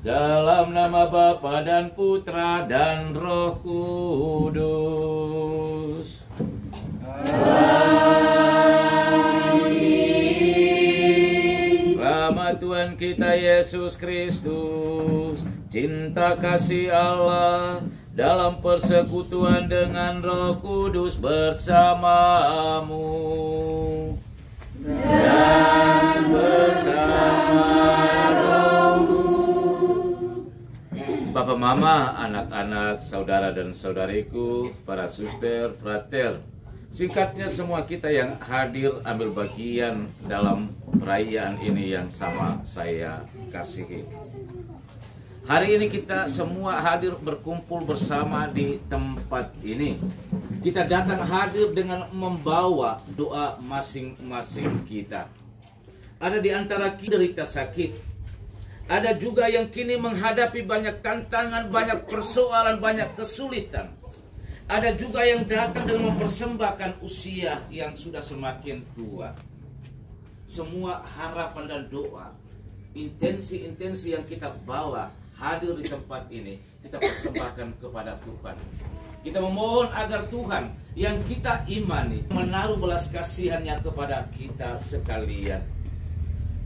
Dalam nama Bapa dan Putra dan Roh Kudus. Amin. Rahmat Tuhan kita Yesus Kristus, cinta kasih Allah, dalam persekutuan dengan Roh Kudus bersamamu dan bersama rohmu. Bapak, Mama, anak-anak, saudara dan saudariku, para suster, frater, singkatnya semua kita yang hadir ambil bagian dalam perayaan ini yang sama saya kasihi. Hari ini kita semua hadir berkumpul bersama di tempat ini. Kita datang hadir dengan membawa doa masing-masing kita. Ada di antara kita derita sakit. Ada juga yang kini menghadapi banyak tantangan, banyak persoalan, banyak kesulitan. Ada juga yang datang dengan mempersembahkan usia yang sudah semakin tua. Semua harapan dan doa, intensi-intensi yang kita bawa hadir di tempat ini, kita persembahkan kepada Tuhan. Kita memohon agar Tuhan yang kita imani menaruh belas kasihannya kepada kita sekalian.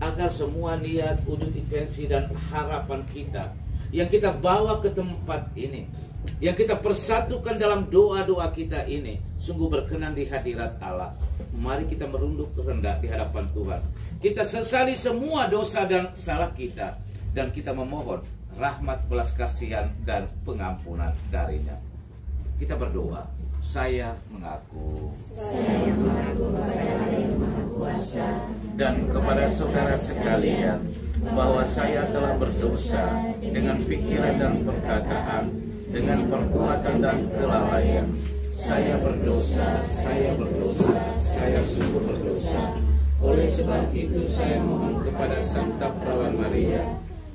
Agar semua niat, wujud, intensi, dan harapan kita yang kita bawa ke tempat ini, yang kita persatukan dalam doa-doa kita ini, sungguh berkenan di hadirat Allah. Mari kita merunduk rendah di hadapan Tuhan. Kita sesali semua dosa dan salah kita, dan kita memohon rahmat, belas kasihan, dan pengampunan darinya. Kita berdoa. Saya mengaku kepada Allah yang Maha Kuasa dan kepada saudara sekalian bahwa saya telah berdosa dengan pikiran dan perkataan, dengan perbuatan dan kelalaian. Saya berdosa, saya sungguh berdosa. Oleh sebab itu saya mohon kepada Santa Perawan Maria,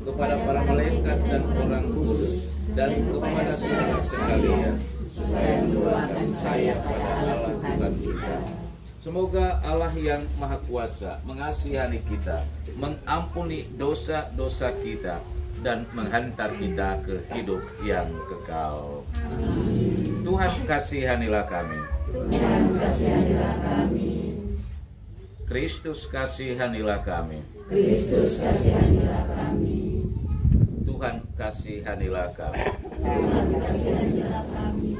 kepada para malaikat dan orang kudus, dan kepada saudara sekalian, supaya mendoakan saya pada Allah Tuhan kita. Semoga Allah yang Maha Kuasa mengasihani kita, mengampuni dosa-dosa kita, dan menghantar kita ke hidup yang kekal. Amin. Tuhan kasihanilah kami. Tuhan kasihanilah kami. Kristus kasihanilah kami. Kristus kasihanilah kami. Tuhan kasihanilah kami. Tuhan kasihanilah kami.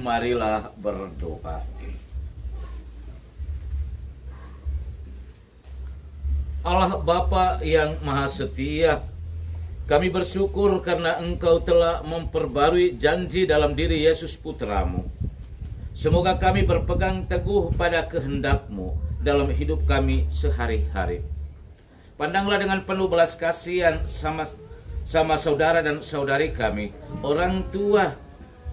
Marilah berdoa. Allah Bapa yang Maha Setia, kami bersyukur karena Engkau telah memperbarui janji dalam diri Yesus Putramu. Semoga kami berpegang teguh pada kehendak-Mu dalam hidup kami sehari-hari. Pandanglah dengan penuh belas kasihan sama saudara dan saudari kami, orang tua.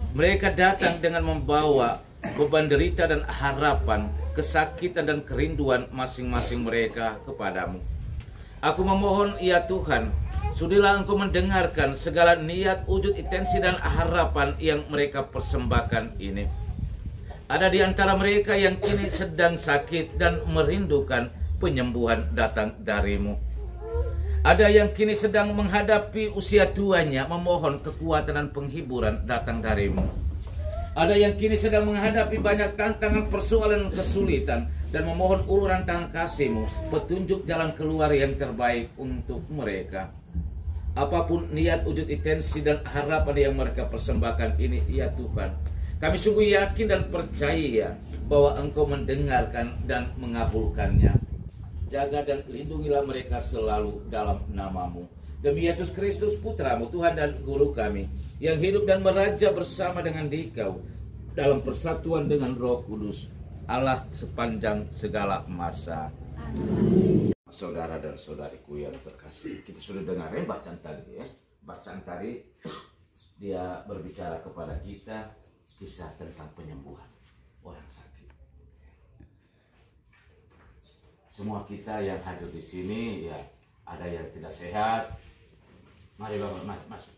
Mereka datang dengan membawa beban derita dan harapan, kesakitan dan kerinduan masing-masing mereka kepadamu. Aku memohon ya Tuhan, sudilah Engkau mendengarkan segala niat, wujud, intensi, dan harapan yang mereka persembahkan ini. Ada di antara mereka yang kini sedang sakit dan merindukan penyembuhan datang darimu. Ada yang kini sedang menghadapi usia tuanya, memohon kekuatan dan penghiburan datang darimu. Ada yang kini sedang menghadapi banyak tantangan, persoalan, kesulitan, dan memohon uluran tangan kasih-Mu, petunjuk jalan keluar yang terbaik untuk mereka. Apapun niat, wujud, intensi, dan harapan yang mereka persembahkan ini, ya Tuhan, kami sungguh yakin dan percaya bahwa Engkau mendengarkan dan mengabulkannya. Jaga dan lindungilah mereka selalu dalam nama-Mu. Demi Yesus Kristus Putra-Mu, Tuhan dan Guru kami, yang hidup dan meraja bersama dengan Dikau dalam persatuan dengan Roh Kudus, Allah sepanjang segala masa. Amin. Saudara dan saudariku yang terkasih, kita sudah dengar bacaan tadi ya. Bacaan tadi dia berbicara kepada kita kisah tentang penyembuhan orang sakit. Semua kita yang hadir di sini ya, ada yang tidak sehat. Mari Bapak masuk.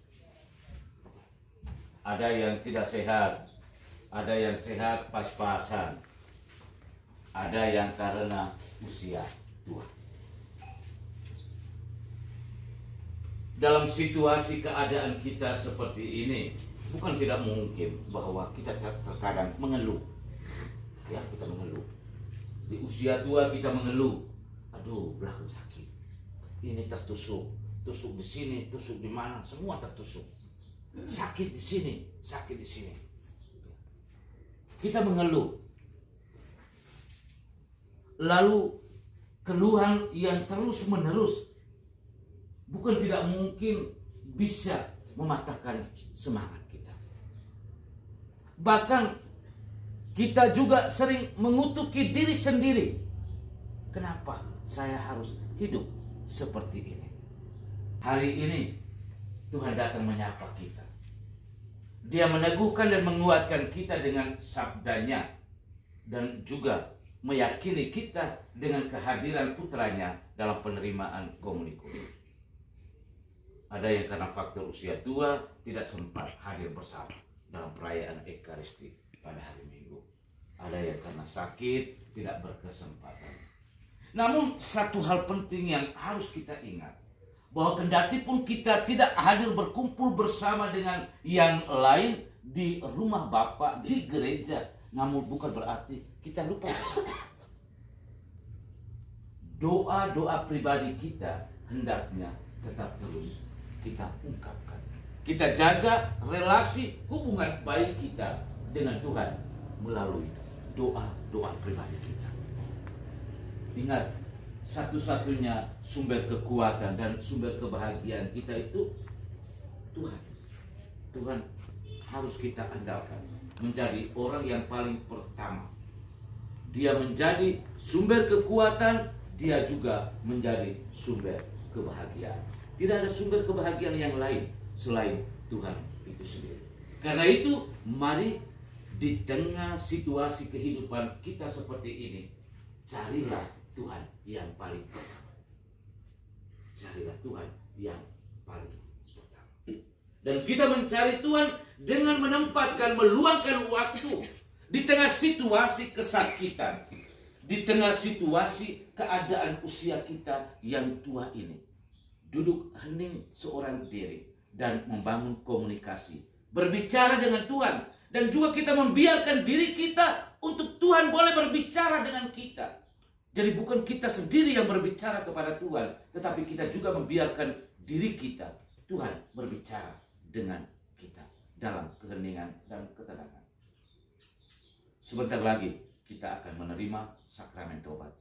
Ada yang tidak sehat, ada yang sehat pas-pasan, ada yang karena usia tua. dalam situasi keadaan kita seperti ini, bukan tidak mungkin bahwa kita terkadang mengeluh. Ya, kita mengeluh. Di usia tua kita mengeluh. Aduh, belakang sakit. Ini tertusuk, tusuk di sini, tusuk di mana, semua tertusuk. Sakit di sini, sakit di sini. Kita mengeluh. Lalu keluhan yang terus-menerus bukan tidak mungkin bisa mematahkan semangat kita. Bahkan kita juga sering mengutuki diri sendiri. Kenapa saya harus hidup seperti ini? Hari ini Tuhan datang menyapa kita. Dia meneguhkan dan menguatkan kita dengan sabdanya, dan juga meyakini kita dengan kehadiran putranya dalam penerimaan komuni kudus. Ada yang karena faktor usia tua tidak sempat hadir bersama dalam perayaan Ekaristi pada hari Minggu. Ada yang karena sakit tidak berkesempatan. Namun satu hal penting yang harus kita ingat, bahwa kendati pun kita tidak hadir berkumpul bersama dengan yang lain di rumah Bapa, di gereja, namun bukan berarti kita lupa. Doa-doa pribadi kita hendaknya tetap terus kita ungkapkan. Kita jaga relasi hubungan baik kita dengan Tuhan melalui doa-doa pribadi kita. Ingat, satu-satunya sumber kekuatan dan sumber kebahagiaan kita itu Tuhan. Tuhan harus kita andalkan menjadi orang yang paling pertama. Dia menjadi sumber kekuatan, dia juga menjadi sumber kebahagiaan. Tidak ada sumber kebahagiaan yang lain selain Tuhan itu sendiri. Karena itu, mari di tengah situasi kehidupan kita seperti ini, carilah Tuhan yang paling pertama. Carilah Tuhan yang paling pertama. Dan kita mencari Tuhan dengan menempatkan, meluangkan waktu di tengah situasi kesakitan, di tengah situasi keadaan usia kita yang tua ini. Duduk hening seorang diri dan membangun komunikasi, berbicara dengan Tuhan, dan juga kita membiarkan diri kita untuk Tuhan boleh berbicara dengan kita. Jadi bukan kita sendiri yang berbicara kepada Tuhan, tetapi kita juga membiarkan diri kita, Tuhan berbicara dengan kita dalam keheningan dan ketenangan. Sebentar lagi kita akan menerima sakramen tobat.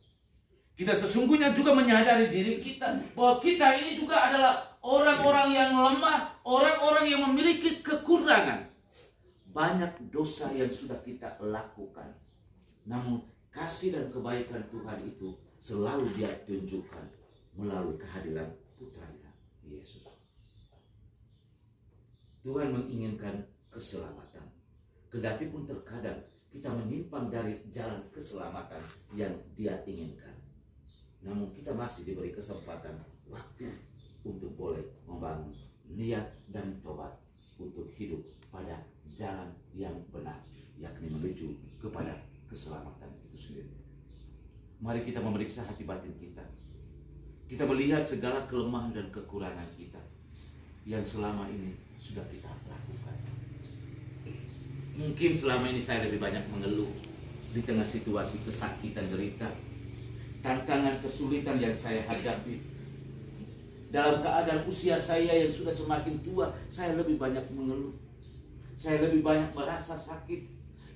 Kita sesungguhnya juga menyadari diri kita bahwa kita ini juga adalah orang-orang yang lemah, orang-orang yang memiliki kekurangan. Banyak dosa yang sudah kita lakukan, namun kasih dan kebaikan Tuhan itu selalu Dia tunjukkan melalui kehadiran putranya, Yesus. Tuhan menginginkan keselamatan. Kendati pun terkadang kita menyimpang dari jalan keselamatan yang Dia inginkan, namun kita masih diberi kesempatan waktu untuk boleh membangun niat dan tobat untuk hidup pada jalan yang benar, yakni menuju kepada keselamatan itu sendiri. Mari kita memeriksa hati batin kita. Kita melihat segala kelemahan dan kekurangan kita yang selama ini sudah kita lakukan. Mungkin selama ini saya lebih banyak mengeluh di tengah situasi kesakitan, derita, tantangan, kesulitan yang saya hadapi. Dalam keadaan usia saya yang sudah semakin tua, saya lebih banyak mengeluh. Saya lebih banyak merasa sakit.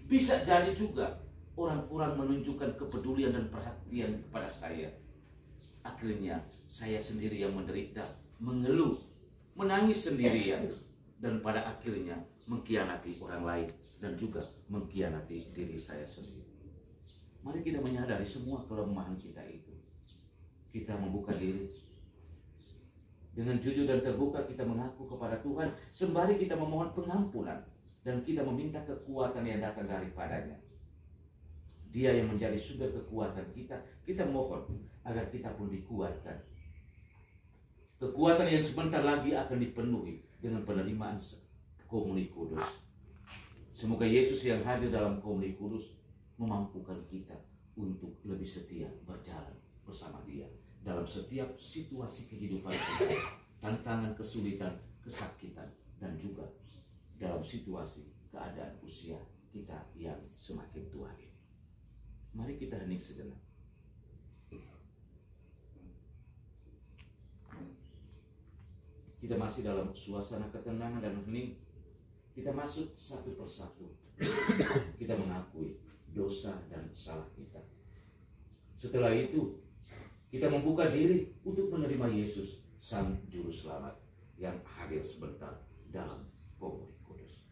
Bisa jadi juga orang kurang menunjukkan kepedulian dan perhatian kepada saya. Akhirnya saya sendiri yang menderita, mengeluh, menangis sendirian, dan pada akhirnya mengkhianati orang lain dan juga mengkhianati diri saya sendiri. Mari kita menyadari semua kelemahan kita itu. Kita membuka diri. Dengan jujur dan terbuka kita mengaku kepada Tuhan, sembari kita memohon pengampunan dan kita meminta kekuatan yang datang daripadanya. Dia yang menjadi sumber kekuatan kita, kita mohon agar kita pun dikuatkan. Kekuatan yang sebentar lagi akan dipenuhi dengan penerimaan komuni kudus. Semoga Yesus yang hadir dalam komuni kudus memampukan kita untuk lebih setia berjalan bersama Dia dalam setiap situasi kehidupan kita, tantangan kesulitan, kesakitan, dan juga dalam situasi keadaan usia kita yang semakin tua ini. Mari kita hening sejenak. Kita masih dalam suasana ketenangan dan hening. Kita masuk satu persatu. Kita mengakui dosa dan salah kita. Setelah itu, kita membuka diri untuk menerima Yesus, Sang Juru Selamat yang hadir sebentar dalam komunitas kudus.